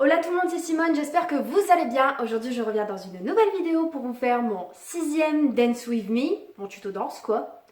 Hola tout le monde, c'est Simone, j'espère que vous allez bien. Aujourd'hui je reviens dans une nouvelle vidéo pour vous faire mon 6e Dance With Me, mon tuto danse quoi,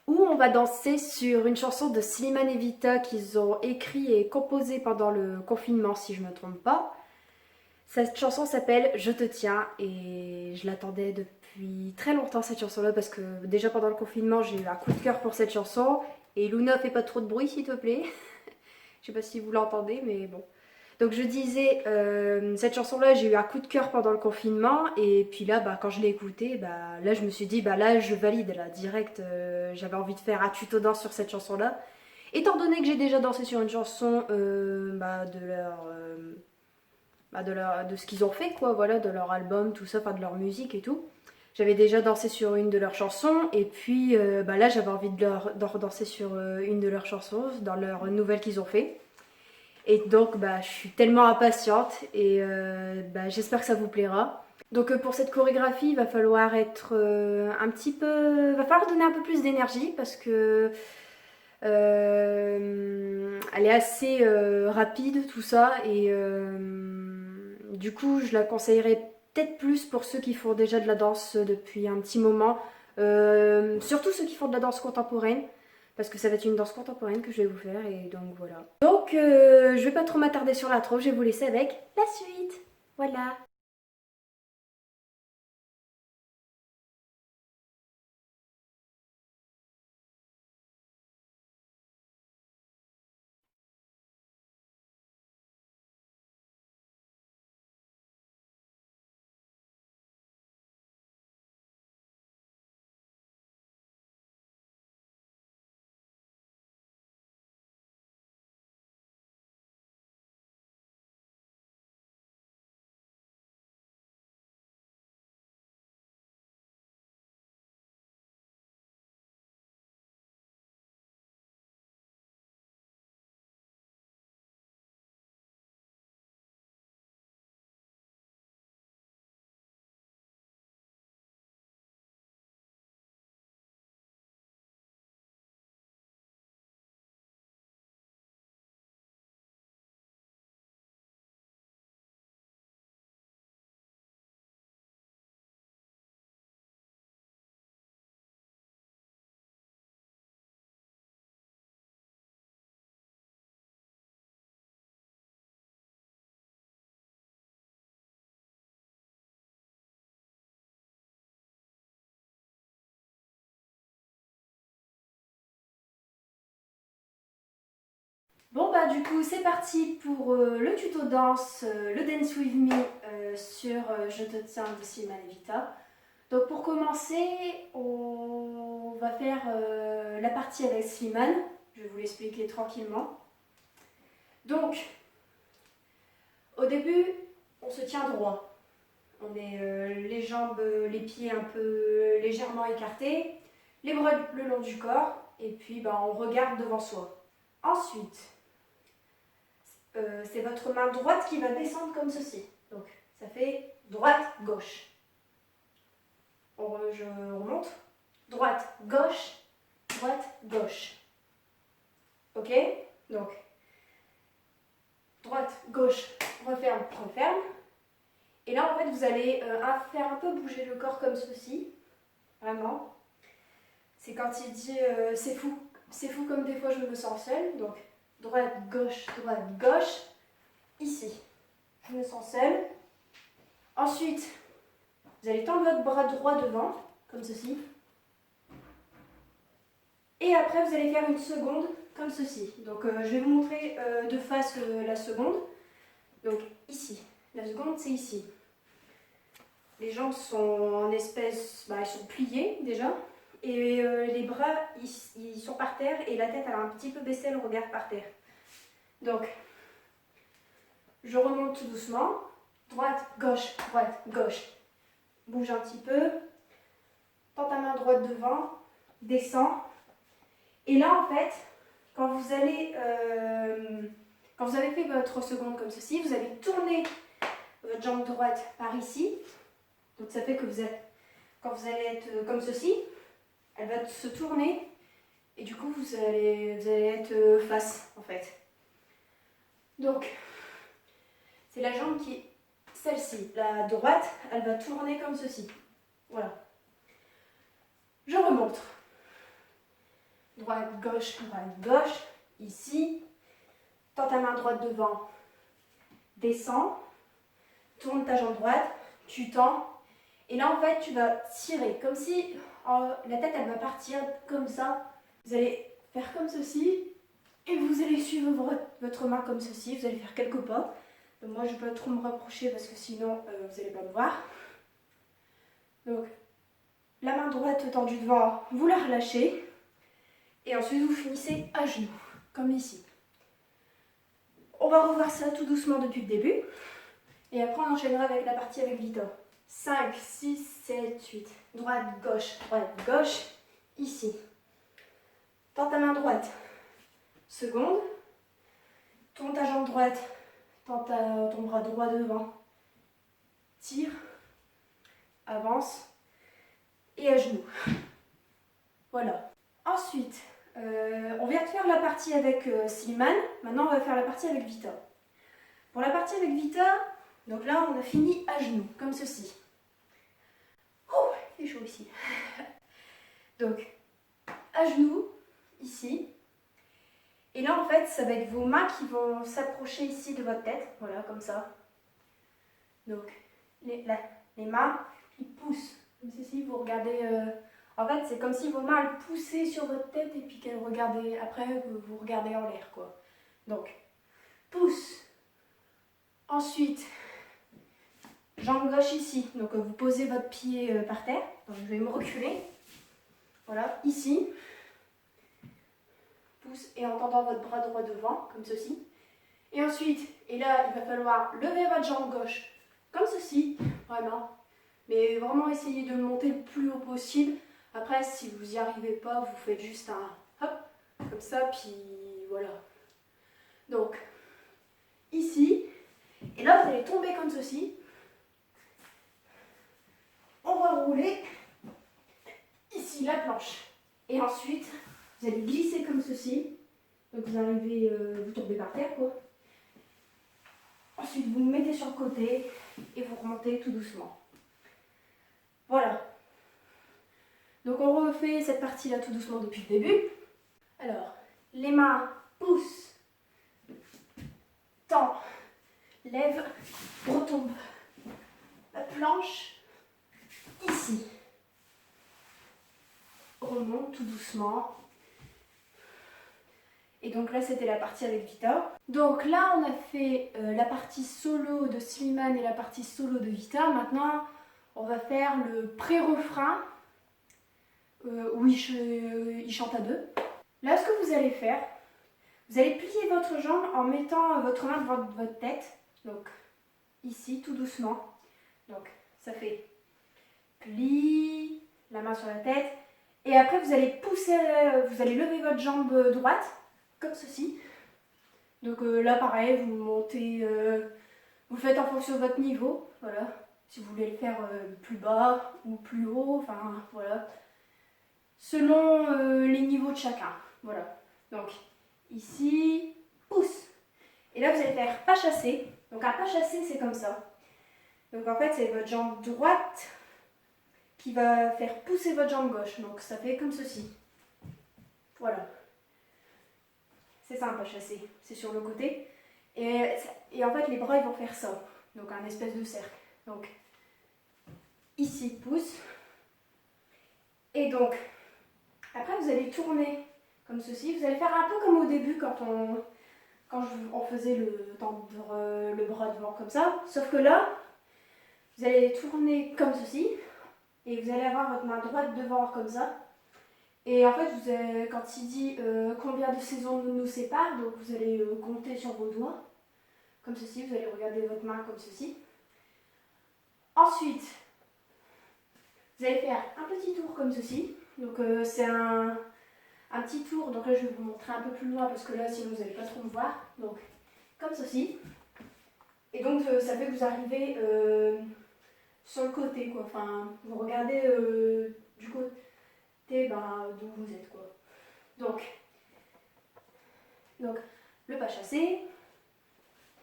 où on va danser sur une chanson de Slimane et Vita qu'ils ont écrit et composé pendant le confinement si je ne me trompe pas. Cette chanson s'appelle Je te tiens et je l'attendais depuis très longtemps cette chanson là parce que déjà pendant le confinement j'ai eu un coup de cœur pour cette chanson. Et Luna, fais pas trop de bruit s'il te plaît. Je sais pas si vous l'entendez mais bon. Donc je disais, cette chanson-là, j'ai eu un coup de cœur pendant le confinement et puis là, quand je l'ai écoutée, là je me suis dit, là je valide, là, direct, j'avais envie de faire un tuto danse sur cette chanson-là. Étant donné que j'ai déjà dansé sur une chanson de ce qu'ils ont fait, quoi, voilà, de leur album, tout ça, enfin de leur musique et tout. J'avais déjà dansé sur une de leurs chansons et puis là j'avais envie de redanser sur une de leurs chansons, dans leur nouvelle qu'ils ont fait. Et donc, je suis tellement impatiente et j'espère que ça vous plaira. Donc, pour cette chorégraphie, il va falloir être il va falloir donner un peu plus d'énergie parce que elle est assez rapide, tout ça. Et du coup, je la conseillerais peut-être plus pour ceux qui font déjà de la danse depuis un petit moment. Surtout ceux qui font de la danse contemporaine. Parce que ça va être une danse contemporaine que je vais vous faire et donc voilà. Donc je vais pas trop m'attarder sur l'intro, je vais vous laisser avec la suite. Voilà. Bon du coup c'est parti pour le tuto danse, le Dance With Me sur Je te tiens de Slimane et Vita. Donc pour commencer, on va faire la partie avec Slimane. Je vais vous l'expliquer tranquillement. Donc, au début, on se tient droit. On est les jambes, les pieds un peu légèrement écartés, les bras le long du corps, et puis on regarde devant soi. Ensuite, c'est votre main droite qui va descendre comme ceci. Donc, ça fait droite-gauche. Je remonte. Droite-gauche, droite-gauche. Ok? Donc, droite-gauche, referme, referme. Et là, en fait, vous allez faire un peu bouger le corps comme ceci. Vraiment. C'est quand il dit c'est fou comme des fois je me sens seule. Donc, droite, gauche, ici. Je me sens seule. Ensuite, vous allez tendre votre bras droit devant, comme ceci. Et après, vous allez faire une seconde, comme ceci. Donc, je vais vous montrer de face la seconde. Donc, ici. La seconde, c'est ici. Les jambes sont en espèce, elles sont pliées déjà. Et les bras, ils sont par terre et la tête, elle a un petit peu baissé, le regard par terre. Donc, je remonte tout doucement. Droite, gauche. Bouge un petit peu. Tends ta main droite devant. Descends. Et là, en fait, quand vous avez fait votre seconde comme ceci, vous allez tourner votre jambe droite par ici. Donc ça fait que quand vous allez être comme ceci, elle va se tourner Et du coup, vous allez être face en fait. Donc, c'est la jambe qui est celle-ci. La droite, elle va tourner comme ceci. Voilà. Je remonte. Droite, gauche, gauche. Ici. Tends ta main droite devant. Descends. Tourne ta jambe droite. Tu tends. Et là, en fait, tu vas tirer. Comme si la tête, elle va partir comme ça. Vous allez faire comme ceci. Et vous allez suivre votre main comme ceci. Vous allez faire quelques pas. Donc moi, je ne vais pas trop me rapprocher parce que sinon, vous n'allez pas me voir. Donc, la main droite tendue devant, vous la relâchez. Et ensuite, vous finissez à genoux, comme ici. On va revoir ça tout doucement depuis le début. Et après, on enchaînera avec la partie avec Vita. 5, 6, 7, 8. Droite, gauche. Ici. Tends ta main droite. Seconde. Tourne ta jambe droite. Tends ton bras droit devant. Tire. Avance. Et à genoux. Voilà. Ensuite, on vient de faire la partie avec Slimane. Maintenant, on va faire la partie avec Vita. Pour la partie avec Vita, donc là, on a fini à genoux, comme ceci. Oh, il fait chaud ici. Donc, à genoux, ici. Et là, en fait, ça va être vos mains qui vont s'approcher ici de votre tête. Voilà, comme ça. Donc, les mains, qui poussent. Comme ceci, vous regardez... En fait, c'est comme si vos mains elles poussaient sur votre tête et puis qu'elles regardaient... Après, vous regardez en l'air, quoi. Donc, pousse. Ensuite, jambe gauche ici. Donc, vous posez votre pied par terre. Donc, je vais me reculer. Voilà, ici. Pousse et en tendant votre bras droit devant, comme ceci. Et ensuite, et là, il va falloir lever votre jambe gauche, comme ceci, vraiment. Mais vraiment, essayez de le monter le plus haut possible. Après, si vous n'y arrivez pas, vous faites juste un hop, comme ça, puis voilà. Donc, ici, et là, vous allez tomber comme ceci. On va rouler ici la planche. Et ensuite, vous allez glisser comme ceci. Donc, vous arrivez, vous tombez par terre, quoi. Ensuite, vous mettez sur le côté et vous remontez tout doucement. Voilà. Donc on refait cette partie-là tout doucement depuis le début. Alors, les mains poussent, tend, lève, retombe. La planche, ici. Remonte tout doucement. Et donc là, c'était la partie avec Vita. Donc là, on a fait la partie solo de Slimane et la partie solo de Vita. Maintenant, on va faire le pré-refrain. Où il chante à deux. Là, ce que vous allez faire, vous allez plier votre jambe en mettant votre main devant votre tête. Donc, ici, tout doucement. Donc, ça fait pli, la main sur la tête. Et après, vous allez pousser, vous allez lever votre jambe droite, comme ceci. Donc là, pareil, vous montez, vous faites en fonction de votre niveau. Voilà. Si vous voulez le faire plus bas ou plus haut, enfin, voilà. Selon les niveaux de chacun. Voilà. Donc, ici, pousse. Et là, vous allez faire pas chassé. Donc, un pas chassé, c'est comme ça. Donc, en fait, c'est votre jambe droite qui va faire pousser votre jambe gauche. Donc, ça fait comme ceci. Voilà. C'est ça, un pas chassé. C'est sur le côté. Et en fait, les bras, ils vont faire ça. Donc, un espèce de cercle. Donc, ici, pousse. Et donc... Après, vous allez tourner comme ceci. Vous allez faire un peu comme au début quand on faisait tendre le bras devant comme ça. Sauf que là, vous allez tourner comme ceci. Et vous allez avoir votre main droite devant comme ça. Et en fait, quand il dit combien de saisons nous séparent, donc vous allez compter sur vos doigts. Comme ceci, vous allez regarder votre main comme ceci. Ensuite, vous allez faire un petit tour comme ceci. Donc c'est un petit tour, donc là je vais vous montrer un peu plus loin parce que là sinon vous n'allez pas trop me voir. Donc comme ceci. Et donc ça fait que vous arrivez sur le côté quoi. Enfin vous regardez du côté d'où vous êtes quoi. Donc le pas chassé,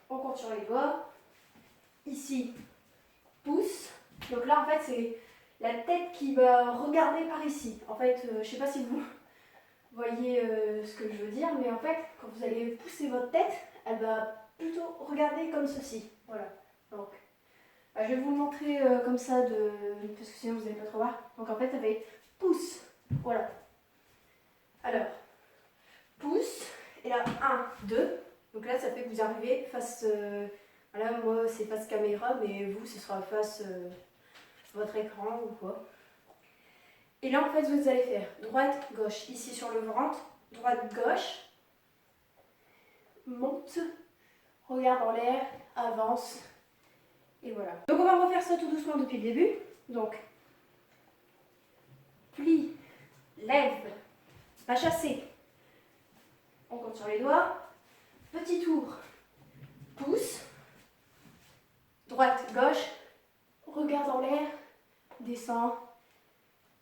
on compte sur les doigts. Ici, pouce. Donc là, en fait, c'est la tête qui va regarder par ici. En fait, je ne sais pas si vous voyez ce que je veux dire, mais en fait, quand vous allez pousser votre tête, elle va plutôt regarder comme ceci. Voilà. Donc, je vais vous le montrer comme ça, parce que sinon vous n'allez pas trop voir. Donc en fait, ça fait pouce. Voilà. Alors, pouce. Et là, 1, 2. Donc là, ça fait que vous arrivez face... voilà, moi, c'est face caméra, mais vous, ce sera face votre écran ou quoi. Et là, en fait, vous allez faire droite, gauche. Ici, sur le ventre. Droite, gauche. Monte. Regarde en l'air. Avance. Et voilà. Donc, on va refaire ça tout doucement depuis le début. Donc, plie, lève, pas chasser. On compte sur les doigts. Petit tour. Pouce. Droite, gauche. Regarde en l'air. Descend.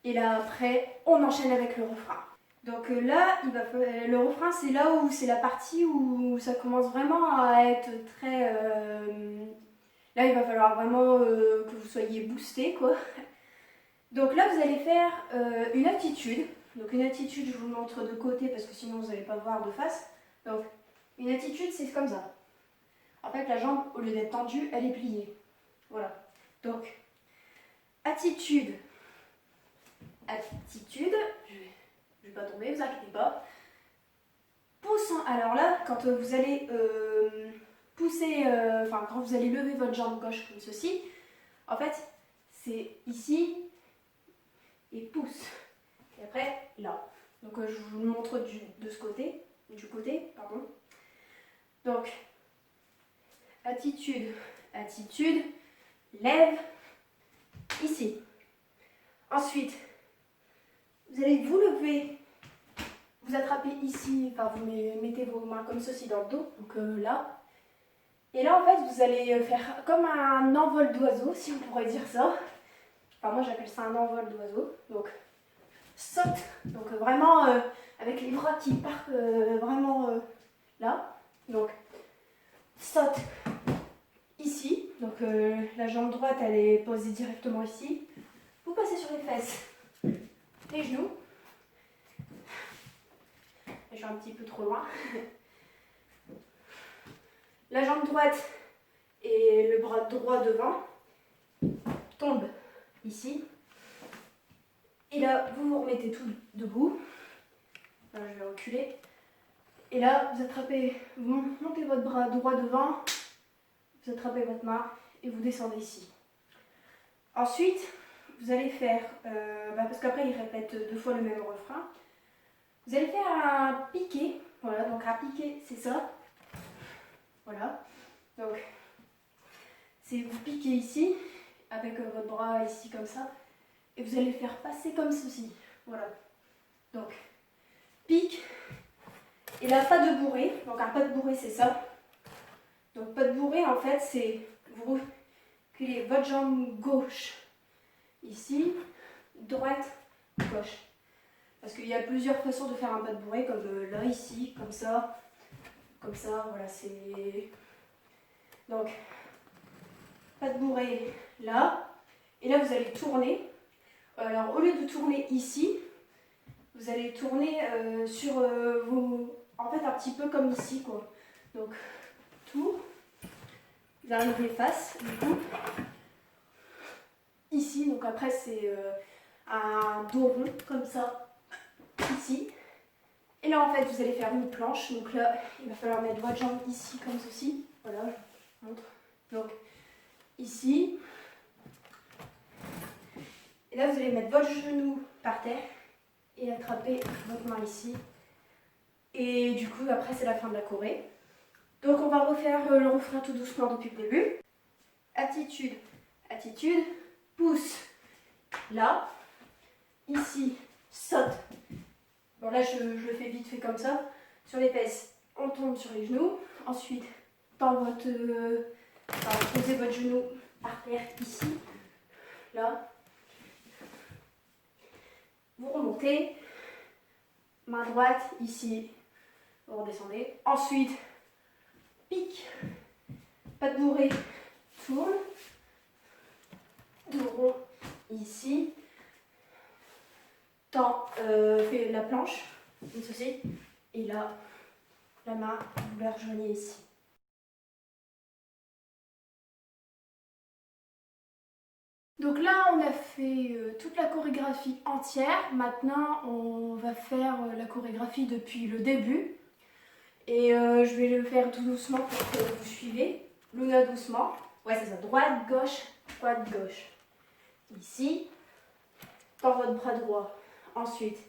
Et là, après, on enchaîne avec le refrain. Donc là, le refrain, c'est là où c'est la partie où ça commence vraiment à être très... Là, il va falloir vraiment que vous soyez boosté, quoi. Donc là, vous allez faire une attitude. Donc une attitude, je vous montre de côté parce que sinon vous n'allez pas voir de face. Donc une attitude, c'est comme ça. En fait, la jambe, au lieu d'être tendue, elle est pliée. Voilà. Donc, attitude. Attitude. Je ne vais pas tomber, vous inquiétez pas. Pouce. Alors là, quand vous allez pousser, quand vous allez lever votre jambe gauche comme ceci, en fait, c'est ici et pouce. Et après, là. Donc je vous le montre de ce côté, du côté, pardon. Donc, attitude, attitude, lève, ici. Ensuite, vous allez vous lever, vous attrapez ici, enfin vous mettez vos mains comme ceci dans le dos, donc là. Et là, en fait, vous allez faire comme un envol d'oiseau, si on pourrait dire ça. Enfin, moi, j'appelle ça un envol d'oiseau. Donc, saute. Donc, vraiment, avec les bras qui partent vraiment là. Donc, saute ici. Donc, la jambe droite, elle est posée directement ici. Vous passez sur les fesses, les genoux. Je suis un petit peu trop loin. La jambe droite et le bras droit devant tombent ici. Et là, vous vous remettez tout debout. Là, je vais reculer. Et là, vous attrapez, vous montez votre bras droit devant, vous attrapez votre main et vous descendez ici. Ensuite, vous allez faire, parce qu'après, il répète 2 fois le même refrain. Vous allez faire un piqué. Voilà, donc un piqué, c'est ça. Voilà. Donc, c'est vous piquez ici, avec votre bras ici comme ça. Et vous allez le faire passer comme ceci. Voilà. Donc, pique. Et là, pas de bourrée. Donc, un pas de bourrée, c'est ça. Donc, pas de bourrée, en fait, c'est vous reculez votre jambe gauche ici, droite, gauche. Parce qu'il y a plusieurs façons de faire un pas de bourrée, comme là, ici, comme ça, voilà, c'est... Donc, pas de bourrée là. Et là, vous allez tourner. Alors, au lieu de tourner ici, vous allez tourner sur vos... En fait, un petit peu comme ici, quoi. Donc, tour. Vous arrivez face, du coup. Ici, donc après, c'est un dos rond, comme ça. Ici. Et là, en fait, vous allez faire une planche. Donc là, il va falloir mettre votre jambe ici, comme ceci. Voilà, je vous montre. Donc, ici. Et là, vous allez mettre votre genou par terre et attraper votre main ici. Et du coup, après, c'est la fin de la choré. Donc, on va refaire le refrain tout doucement depuis le début. Attitude, attitude, pouce, là. Ici, saute. Bon, là, je le fais vite fait comme ça. Sur les fesses, on tombe sur les genoux. Ensuite, posez votre genou par terre ici, là. Vous remontez, main droite, ici, vous redescendez. Ensuite, pique, pas de bourrée, tourne, dos rond, ici, tend, fait la planche, comme ceci, et là, la main, vous la rejoignez ici. Donc là, on a fait toute la chorégraphie entière. Maintenant, on va faire la chorégraphie depuis le début. Et je vais le faire tout doucement pour que vous suivez. Luna doucement. Ouais, c'est ça. Droite, gauche, droite, gauche. Ici. Tends votre bras droit. Ensuite,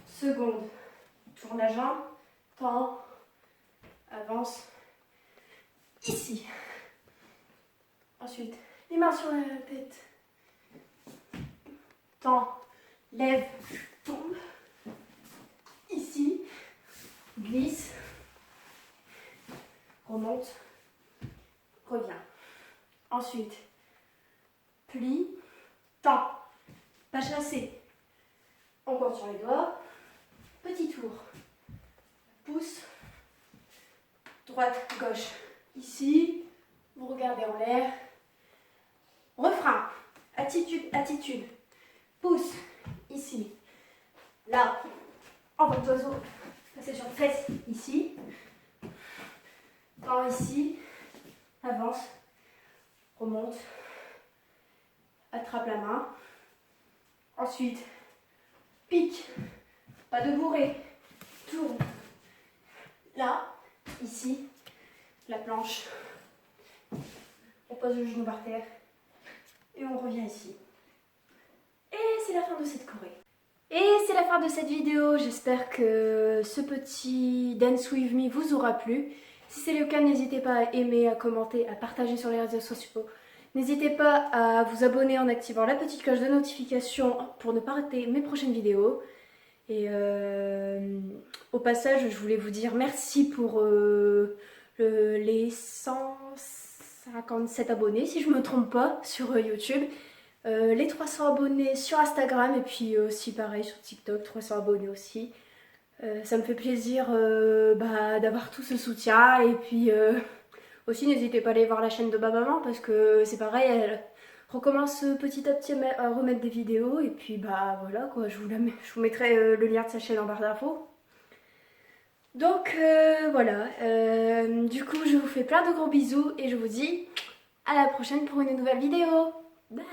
seconde. Tourne la jambe. Tends. Avance. Ici. Ensuite, les mains sur la tête. Tends. Lève. Tombe. Ici. Glisse. Remonte. Reviens. Ensuite, plie. Tends. Pas chassé. On compte sur les doigts. Petit tour. Pouce. Droite, gauche. Ici. Vous regardez en l'air. Refrain. Attitude, attitude. Pouce. Ici. Là. En vol d'oiseau. Passez sur le fesse. Ici. Tends ici. Avance. Remonte. Attrape la main. Ensuite, pique. Pas de bourrée. Tourne. Là. Ici. La planche. On pose le genou par terre. Et on revient ici. Et c'est la fin de cette choré. Et c'est la fin de cette vidéo. J'espère que ce petit Dance With Me vous aura plu. Si c'est le cas, n'hésitez pas à aimer, à commenter, à partager sur les réseaux sociaux. N'hésitez pas à vous abonner en activant la petite cloche de notification pour ne pas rater mes prochaines vidéos. Et au passage, je voulais vous dire merci pour les 157 abonnés, si je ne me trompe pas, sur YouTube. Les 300 abonnés sur Instagram et puis aussi pareil sur TikTok, 300 abonnés aussi. Ça me fait plaisir d'avoir tout ce soutien et puis aussi n'hésitez pas à aller voir la chaîne de ma maman parce que c'est pareil, elle recommence petit à petit à remettre des vidéos et puis voilà quoi, je vous mettrai le lien de sa chaîne en barre d'infos. Donc voilà, du coup je vous fais plein de gros bisous et je vous dis à la prochaine pour une nouvelle vidéo. Bye!